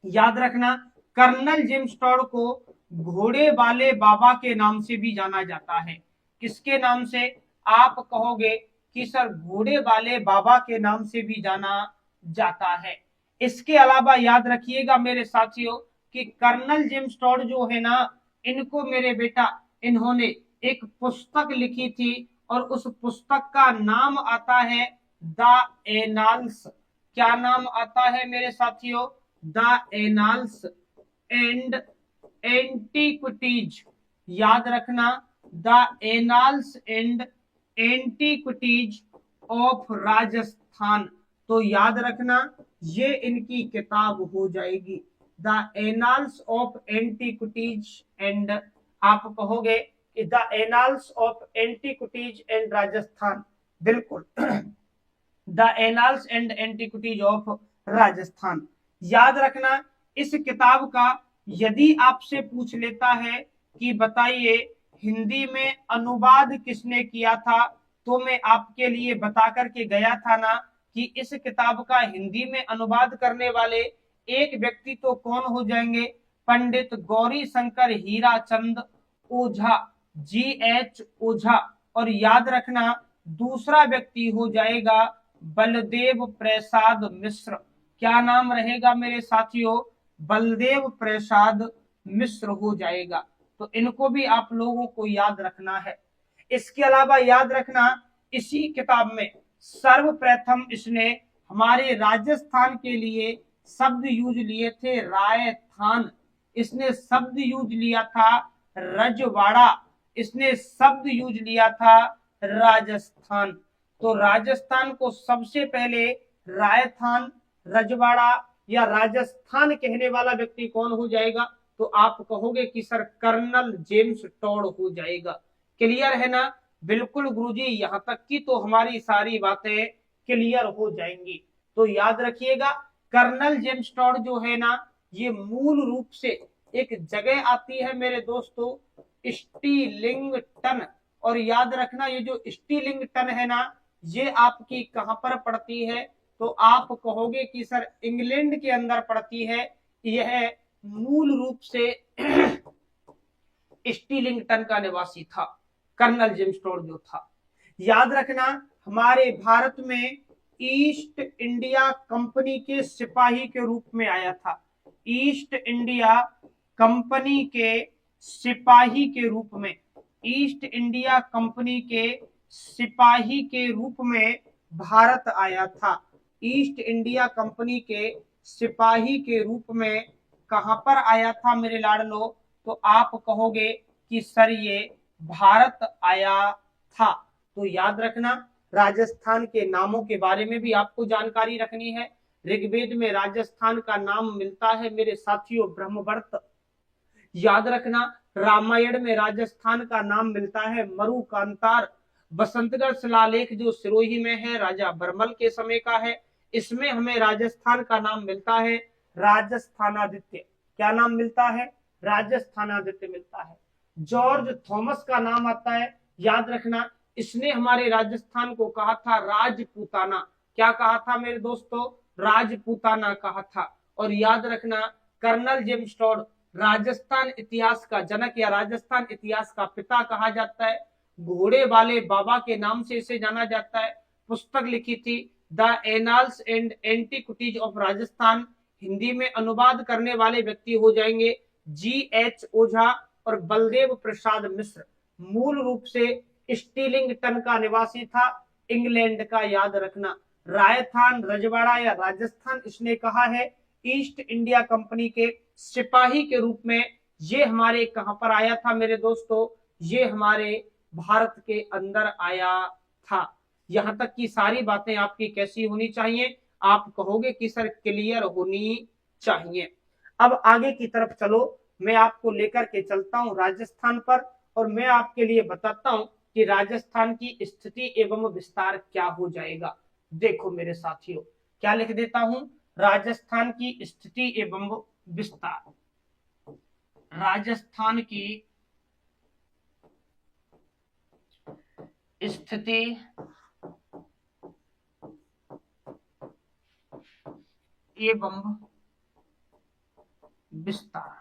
याद रखना कर्नल जेम्स टॉड को घोड़े वाले बाबा के नाम से भी जाना जाता है। किसके नाम से? आप कहोगे कि सर घोड़े वाले बाबा के नाम से भी जाना जाता है। इसके अलावा याद रखिएगा मेरे साथियों कि कर्नल जेम्स टॉड जो है ना, इनको मेरे बेटा इन्होंने एक पुस्तक लिखी थी और उस पुस्तक का नाम आता है द एनाल्स। क्या नाम आता है मेरे साथियों? The annals and antiquities. याद रखना the annals and antiquities of Rajasthan. तो याद रखना ये इनकी किताब हो जाएगी the annals of antiquities and, आप कहोगे the annals of antiquities and Rajasthan. बिल्कुल the annals and antiquities of Rajasthan. याद रखना इस किताब का यदि आपसे पूछ लेता है कि बताइए हिंदी में अनुवाद किसने किया था, तो मैं आपके लिए बता करके गया था ना कि इस किताब का हिंदी में अनुवाद करने वाले एक व्यक्ति तो कौन हो जाएंगे? पंडित गौरी शंकर हीराचंद ओझा, GH ओझा। और याद रखना दूसरा व्यक्ति हो जाएगा बलदेव प्रसाद मिश्र। क्या नाम रहेगा मेरे साथियों? बलदेव प्रसाद मिश्र हो जाएगा। तो इनको भी आप लोगों को याद रखना है। इसके अलावा याद रखना, इसी किताब में सर्वप्रथम इसने हमारे राजस्थान के लिए शब्द यूज लिए थे रायथान, इसने शब्द यूज लिया था रजवाड़ा, इसने शब्द यूज लिया था राजस्थान। तो राजस्थान को सबसे पहले रायथान, रजवाड़ा या राजस्थान कहने वाला व्यक्ति कौन हो जाएगा? तो आप कहोगे कि सर कर्नल जेम्स टॉड हो जाएगा। क्लियर है ना? बिल्कुल गुरुजी, यहां तक की तो हमारी सारी बातें क्लियर हो जाएंगी। तो याद रखिएगा, कर्नल जेम्स टॉड जो है ना, ये मूल रूप से एक जगह आती है मेरे दोस्तों, स्टीलिंगटन। और याद रखना, ये जो स्टीलिंगटन है ना, ये आपकी कहां पर पड़ती है? तो आप कहोगे कि सर इंग्लैंड के अंदर पड़ती है। यह मूल रूप से स्टीलिंगटन का निवासी था कर्नल जेम्स टॉड जो था। याद रखना, हमारे भारत में ईस्ट इंडिया कंपनी के सिपाही के रूप में आया था। ईस्ट इंडिया कंपनी के सिपाही के रूप में, ईस्ट इंडिया कंपनी के सिपाही के रूप में भारत आया था। ईस्ट इंडिया कंपनी के सिपाही के रूप में कहां पर आया था मेरे लाडलो? तो आप कहोगे कि सर ये भारत आया था। तो याद रखना, राजस्थान के नामों के बारे में भी आपको जानकारी रखनी है। ऋग्वेद में राजस्थान का नाम मिलता है मेरे साथियों ब्रह्मवर्त। याद रखना, रामायण में राजस्थान का नाम मिलता है मरुकांतार। बसंतगढ़ शिलालेख जो सिरोही में है, राजा बरमल के समय का है, इसमें हमें राजस्थान का नाम मिलता है राजस्थानादित्य। क्या नाम मिलता है? राजस्थानादित्य मिलता है। जॉर्ज थॉमस का नाम आता है। याद रखना, इसने हमारे राजस्थान को कहा था राजपूताना। क्या कहा था मेरे दोस्तों? राजपूताना कहा था। और याद रखना, कर्नल जेम्स टॉड राजस्थान इतिहास का जनक या राजस्थान इतिहास का पिता कहा जाता है। घोड़े वाले बाबा के नाम से इसे जाना जाता है। पुस्तक लिखी थी the annals and antiquities of Rajasthan. Hindi में अनुवाद करने वाले व्यक्ति हो जाएंगे G.H. ओझा और बलदेव प्रसाद मिश्र। मूल रूप से स्टीलिंगटन का निवासी था, इंग्लैंड का। याद रखना, रायथान, रजवाड़ा या राजस्थान इसने कहा है। ईस्ट इंडिया कंपनी के सिपाही के रूप में ये हमारे कहां पर आया था मेरे दोस्तों? ये हमारे भारत के अंदर आया था। यहां तक की सारी बातें आपकी कैसी होनी चाहिए? आप कहोगे कि सर क्लियर होनी चाहिए। अब आगे की तरफ चलो, मैं आपको लेकर के चलता हूं राजस्थान पर, और मैं आपके लिए बताता हूं कि राजस्थान की स्थिति एवं विस्तार क्या हो जाएगा। देखो मेरे साथियों, क्या लिख देता हूं? राजस्थान की स्थिति एवं विस्तार। राजस्थान की स्थिति एवं विस्तार।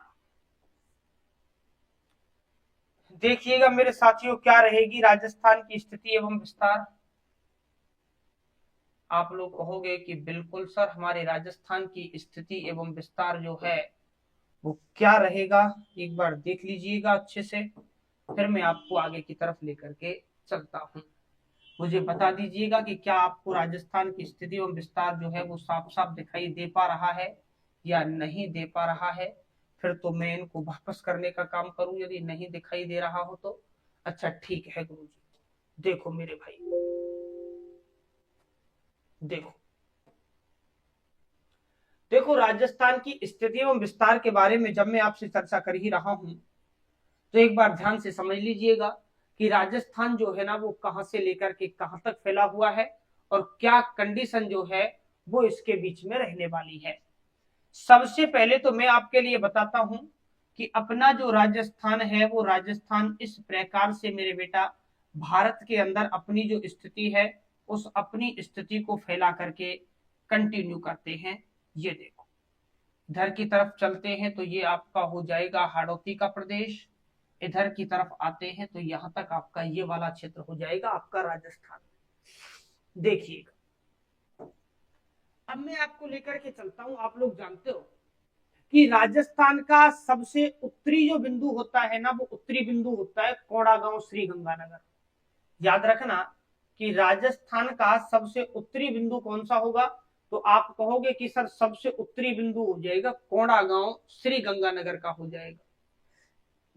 देखिएगा मेरे साथियों, क्या रहेगी राजस्थान की स्थिति एवं विस्तार। आप लोग कहोगे कि बिल्कुल सर, हमारे राजस्थान की स्थिति एवं विस्तार जो है वो क्या रहेगा, एक बार देख लीजिएगा अच्छे से, फिर मैं आपको आगे की तरफ लेकर के चलता हूं। मुझे बता दीजिएगा कि क्या आपको राजस्थान की स्थिति एवं विस्तार जो है वो साफ साफ दिखाई दे पा रहा है या नहीं दे पा रहा है। फिर तो मैं इनको वापस करने का काम करूं यदि नहीं दिखाई दे रहा हो तो। अच्छा ठीक है गुरुजी, देखो मेरे भाई, देखो देखो राजस्थान की स्थिति एवं विस्तार के बारे में जब मैं आपसे चर्चा कर ही रहा हूं, तो एक बार ध्यान से समझ लीजिएगा कि राजस्थान जो है ना वो कहां से लेकर के कहां तक फैला हुआ है और क्या कंडीशन जो है वो इसके बीच में रहने वाली है। सबसे पहले तो मैं आपके लिए बताता हूं कि अपना जो राजस्थान है वो राजस्थान इस प्रकार से मेरे बेटा भारत के अंदर अपनी जो स्थिति है उस अपनी स्थिति को फैला करके कंटिन्यू करते हैं। ये देखो, इधर की तरफ चलते हैं तो ये आपका हो जाएगा हाड़ौती का प्रदेश। इधर की तरफ आते हैं तो यहां तक आपका ये वाला क्षेत्र हो जाएगा आपका राजस्थान। देखिएगा, अब मैं आपको लेकर के चलता हूं। आप लोग जानते हो कि राजस्थान का सबसे उत्तरी जो बिंदु होता है ना, वो उत्तरी बिंदु होता है कोड़ागांव श्री गंगानगर। याद रखना कि राजस्थान का सबसे उत्तरी बिंदु कौन सा होगा, तो आप कहोगे कि सर सबसे उत्तरी बिंदु हो जाएगा कोड़ागांव श्री गंगानगर का हो जाएगा।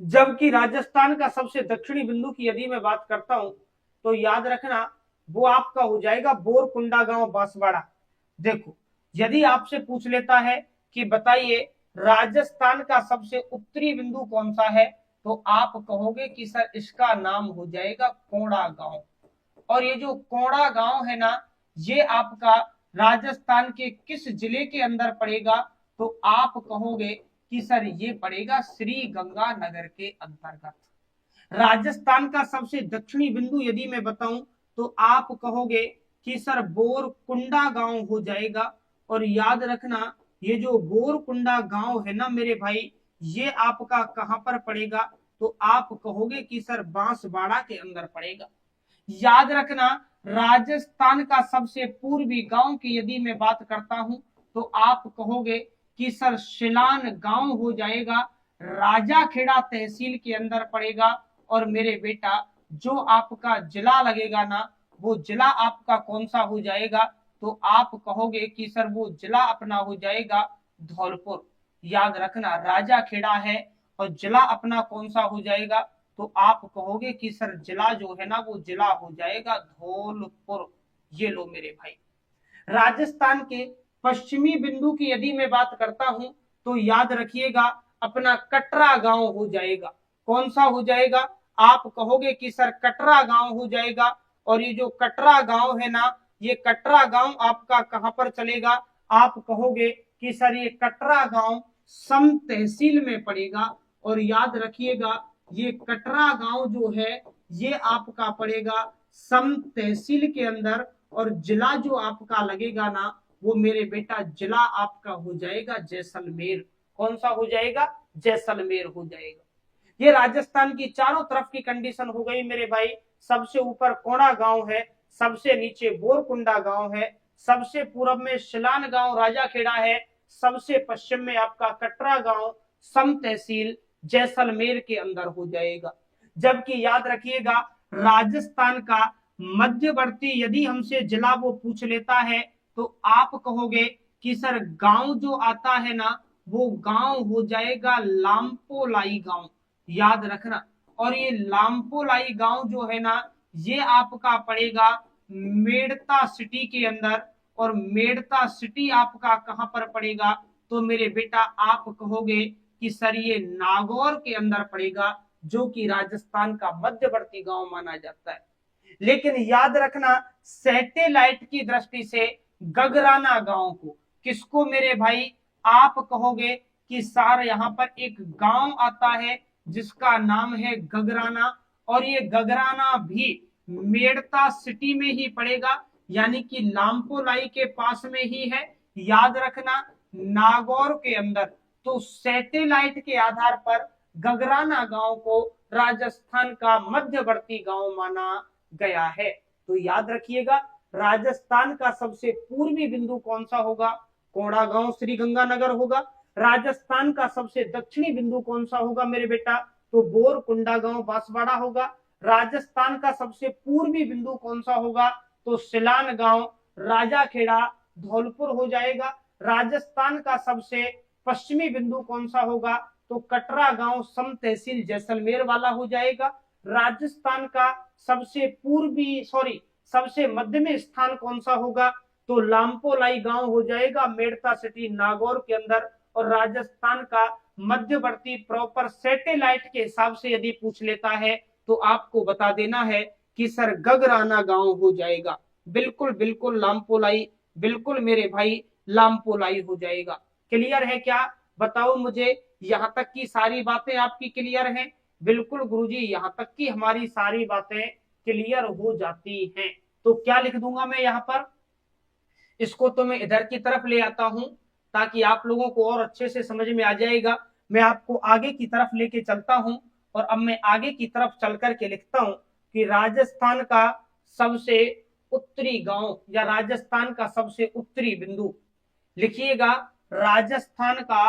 जबकि राजस्थान का सबसे दक्षिणी बिंदु की यदि मैं बात करता हूं, तो याद रखना वो आपका हो जाएगा बोरकुंडा गांव बांसवाड़ा। देखो, यदि आपसे पूछ लेता है कि बताइए राजस्थान का सबसे उत्तरी बिंदु कौन सा है, तो आप कहोगे कि सर इसका नाम हो जाएगा कोड़ा गांव। और ये जो कोड़ा गांव है ना, ये आपका राजस्थान के किस जिले के अंदर पड़ेगा, तो आप कहोगे कि सर ये पड़ेगा श्री गंगानगर के अंतर्गत। राजस्थान का सबसे दक्षिणी बिंदु यदि मैं बताऊं, तो आप कहोगे कि सर बोरकुंडा गांव हो जाएगा। और याद रखना ये जो बोरकुंडा गांव है ना मेरे भाई, ये आपका कहां पर पड़ेगा, तो आप कहोगे कि सर बांसवाड़ा के अंदर पड़ेगा। याद रखना राजस्थान का सबसे पूर्वी गांव की यदि मैं बात करता हूं, तो आप कहोगे कि सर शिलान गांव हो जाएगा, राजाखेड़ा तहसील के अंदर पड़ेगा। और मेरे बेटा जो आपका जिला लगेगा ना, वो जिला आपका कौन सा हो जाएगा, तो आप कहोगे कि सर वो जिला अपना हो जाएगा धौलपुर। याद रखना राजाखेड़ा है और जिला अपना कौन सा हो जाएगा, तो आप कहोगे कि सर जिला जो है ना, वो जिला हो जाएगा धौलपुर। ये लो मेरे भाई। राजस्थान के पश्चिमी बिंदु की यदि मैं बात करता हूं, तो याद रखिएगा अपना कटरा गांव हो जाएगा। कौन सा हो जाएगा, आप कहोगे कि सर कटरा गांव हो जाएगा। और ये जो कटरा गांव है ना, ये कटरा गांव आपका कहां पर चलेगा, आप कहोगे कि सर ये कटरा गांव सम तहसील में पड़ेगा। और याद रखिएगा ये कटरा गांव जो है ये आपका पड़ेगा सम तहसील के अंदर। और जिला जो आपका लगेगा ना, वो मेरे बेटा जिला आपका हो जाएगा जैसलमेर। कौन सा हो जाएगा, जैसलमेर हो जाएगा। ये राजस्थान की चारों तरफ की कंडीशन हो गई मेरे भाई। सबसे ऊपर कोड़ा गांव है, सबसे नीचे बोरकुंडा गांव है, सबसे पूर्व में शिलान गांव राजाखेड़ा है, सबसे पश्चिम में आपका कटरा गांव सम तहसील जैसलमेर के अंदर हो जाएगा। जबकि याद रखिएगा राजस्थान का मध्यवर्ती यदि हमसे जिला वो पूछ लेता है, तो आप कहोगे कि सर गांव जो आता है ना, वो गांव हो जाएगा लामपोलाई गांव। याद रखना। और ये लामपोलाई गांव जो है ना, ये आपका पड़ेगा मेड़ता सिटी के अंदर। और मेड़ता सिटी आपका कहां पर पड़ेगा, तो मेरे बेटा आप कहोगे कि सर ये नागौर के अंदर पड़ेगा, जो कि राजस्थान का मध्यवर्ती गांव माना जाता है। लेकिन याद रखना सैटेलाइट की दृष्टि से गगराना गांव को, किसको मेरे भाई, आप कहोगे कि सर यहां पर एक गांव आता है जिसका नाम है गगराना। और ये गगराना भी मेड़ता सिटी में ही पड़ेगा, यानी कि लामपोलाई के पास में ही है। याद रखना नागौर के अंदर। तो सैटेलाइट के आधार पर गगराना गांव को राजस्थान का मध्यवर्ती गांव माना गया है। तो याद रखिएगा राजस्थान का सबसे पूर्वी बिंदु कौन सा होगा, कोड़ा गांव श्री गंगानगर होगा। राजस्थान का सबसे दक्षिणी बिंदु कौन सा होगा मेरे बेटा, तो बोरकुंडा गांव बांसवाड़ा होगा। राजस्थान का सबसे पूर्वी बिंदु कौन सा होगा, तो सिलान गांव राजाखेड़ा धौलपुर हो जाएगा। राजस्थान का सबसे पश्चिमी बिंदु कौन सा होगा, तो कटरा गांव सम तहसील जैसलमेर वाला हो जाएगा। राजस्थान का सबसे मध्य में स्थान कौन सा होगा, तो लामपोलाई गांव हो जाएगा मेड़ता सिटी नागौर के अंदर। और राजस्थान का मध्यवर्ती प्रॉपर सैटेलाइट के हिसाब से यदि पूछ लेता है, तो आपको बता देना है कि सर गगराना गांव हो जाएगा। बिल्कुल बिल्कुल लामपोलाई, बिल्कुल मेरे भाई लामपोलाई हो जाएगा। क्लियर है क्या, बताओ मुझे, यहां तक की सारी बातें आपकी क्लियर हैं? बिल्कुल गुरुजी, यहां तक की हमारी सारी बातें क्लियर हो जाती हैं। तो क्या लिख दूंगा मैं यहां पर, इसको तो मैं इधर की तरफ ले आता हूं ताकि आप लोगों को और अच्छे से समझ में आ जाएगा। मैं आपको आगे की तरफ लेके चलता हूं। और अब मैं आगे की तरफ चल करके लिखता हूं कि राजस्थान का सबसे उत्तरी गांव या राजस्थान का सबसे उत्तरी बिंदु, लिखिएगा राजस्थान का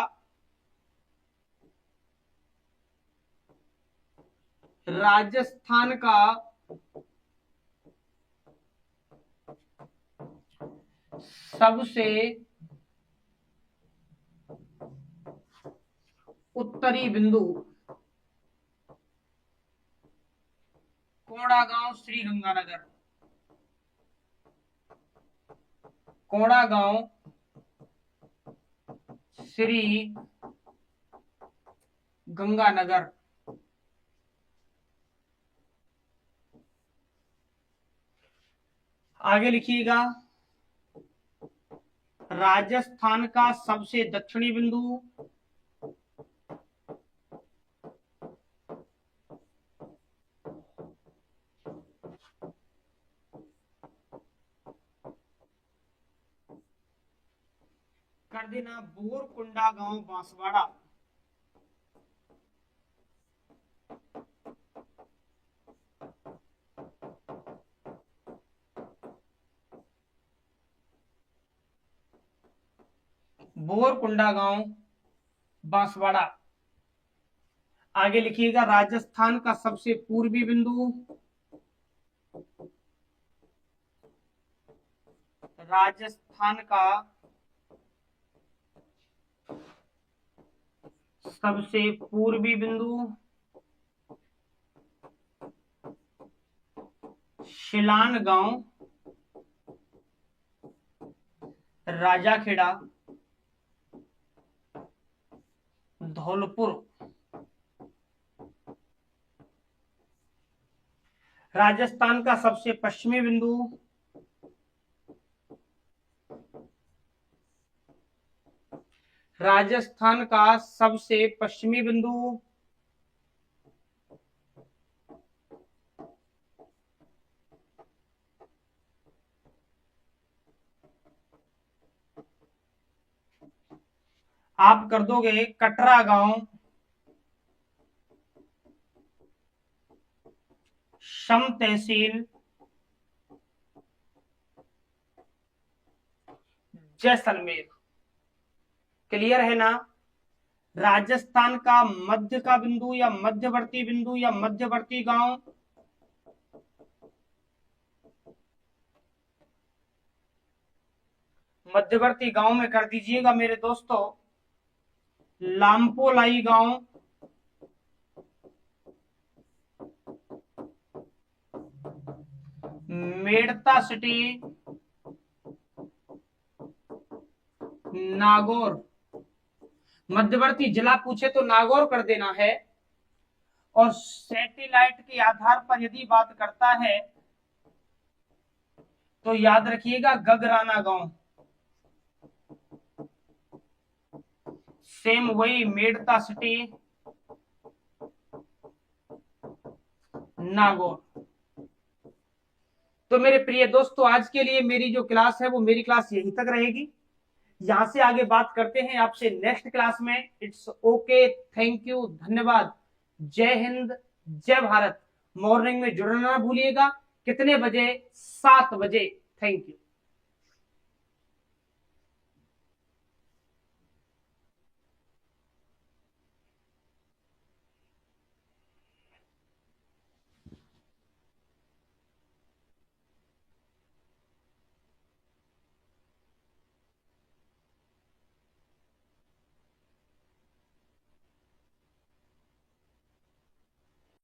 सबसे उत्तरी बिंदु कोड़ागांव श्री गंगानगर। कोड़ागांव श्री गंगानगर। आगे लिखिएगा राजस्थान का सबसे दक्षिणी बिंदु कर देना बोरकुंडा गांव बांसवाड़ा। बोरकुंडा गांव बांसवाड़ा। आगे लिखिएगा राजस्थान का सबसे पूर्वी बिंदु राजस्थान का सबसे पूर्वी बिंदु शिलान गांव राजाखेड़ा धौलपुर। राजस्थान का सबसे पश्चिमी बिंदु राजस्थान का सबसे पश्चिमी बिंदु आप कर दोगे कटरा गांव शम तहसील जैसलमेर। क्लियर है ना? राजस्थान का मध्य का बिंदु या मध्यवर्ती गांव मध्यवर्ती गांव में कर दीजिएगा मेरे दोस्तों लामपोलाई गांव, मेड़ता सिटी, नागौर। मध्यवर्ती जिला पूछे तो नागौर कर देना है। और सैटेलाइट के आधार पर यदि बात करता है तो याद रखिएगा गगराना गांव, सेम वही मेड़ता सिटी, नागौर। तो मेरे प्रिय दोस्तों आज के लिए मेरी जो क्लास है वो मेरी क्लास यहीं तक रहेगी। यहां से आगे बात करते हैं आपसे नेक्स्ट क्लास में। इट्स ओके, थैंक यू, धन्यवाद, जय हिंद, जय भारत। मॉर्निंग में जुड़ना ना भूलिएगा। कितने बजे? 7 बजे। Thank you.